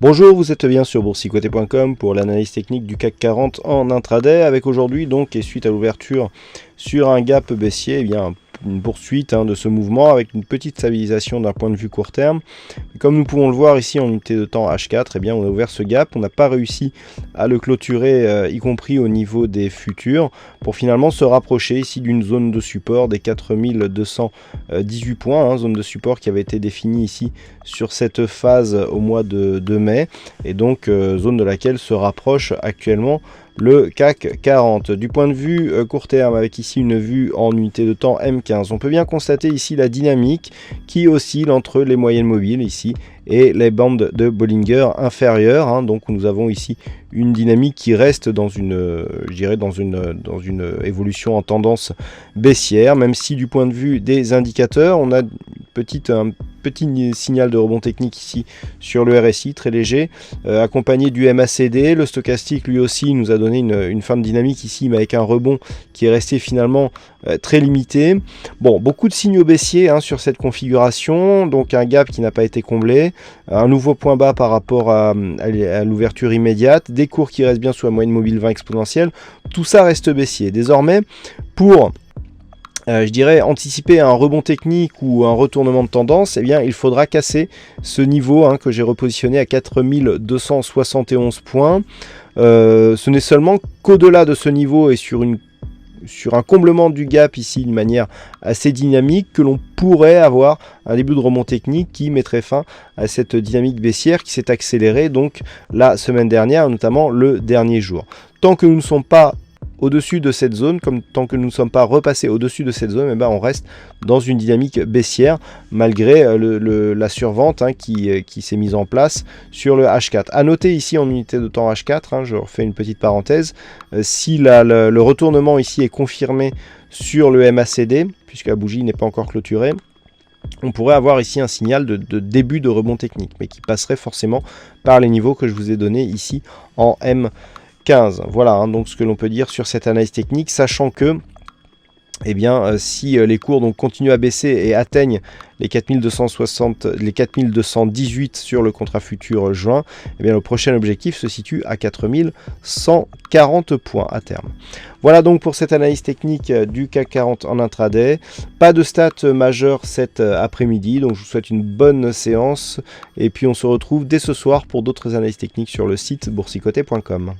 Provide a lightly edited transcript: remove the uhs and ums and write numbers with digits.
Bonjour, vous êtes bien sur boursicoté.com pour l'analyse technique du CAC 40 en intraday, avec aujourd'hui donc, et suite à l'ouverture sur un gap baissier, eh bien une poursuite de ce mouvement avec une petite stabilisation d'un point de vue court terme. Et comme nous pouvons le voir ici en unité de temps H4, eh bien on a ouvert ce gap, on n'a pas réussi à le clôturer, y compris au niveau des futurs, pour finalement se rapprocher ici d'une zone de support des 4218 points, zone de support qui avait été définie ici sur cette phase au mois de mai, et donc zone de laquelle se rapproche actuellement le CAC 40. Du point de vue court terme, avec ici une vue en unité de temps M15, on peut bien constater ici la dynamique qui oscille entre les moyennes mobiles ici et les bandes de Bollinger inférieures, donc nous avons ici une dynamique qui reste dans une, je dirais dans une évolution en tendance baissière, même si du point de vue des indicateurs, on a un petit signal de rebond technique ici sur le RSI, très léger, accompagné du MACD. Le stochastique lui aussi nous a donné une fin de dynamique ici, mais avec un rebond qui est resté finalement très limité. Bon, beaucoup de signaux baissiers sur cette configuration, donc un gap qui n'a pas été comblé, un nouveau point bas par rapport à l'ouverture immédiate, des cours qui restent bien sous la moyenne mobile 20 exponentielle, tout ça reste baissier. Désormais, pour je dirais anticiper un rebond technique ou un retournement de tendance, eh bien, il faudra casser ce niveau que j'ai repositionné à 4271 points. Ce n'est seulement qu'au-delà de ce niveau et sur un comblement du gap ici d'une manière assez dynamique que l'on pourrait avoir un début de rebond technique qui mettrait fin à cette dynamique baissière qui s'est accélérée donc la semaine dernière, notamment le dernier jour. Tant que nous ne sommes pas au-dessus de cette zone, tant que nous ne sommes pas repassés au-dessus de cette zone, eh ben on reste dans une dynamique baissière malgré la survente qui s'est mise en place sur le H4. À noter ici en unité de temps H4, je refais une petite parenthèse, si le retournement ici est confirmé sur le MACD, puisque la bougie n'est pas encore clôturée, on pourrait avoir ici un signal de début de rebond technique, mais qui passerait forcément par les niveaux que je vous ai donnés ici en M15. Voilà donc ce que l'on peut dire sur cette analyse technique, sachant que si les cours continuent à baisser et atteignent les 4218 sur le contrat futur juin, le prochain objectif se situe à 4140 points à terme. Voilà donc pour cette analyse technique du CAC 40 en intraday. Pas de stats majeures cet après-midi, donc je vous souhaite une bonne séance et puis on se retrouve dès ce soir pour d'autres analyses techniques sur le site boursicoté.com.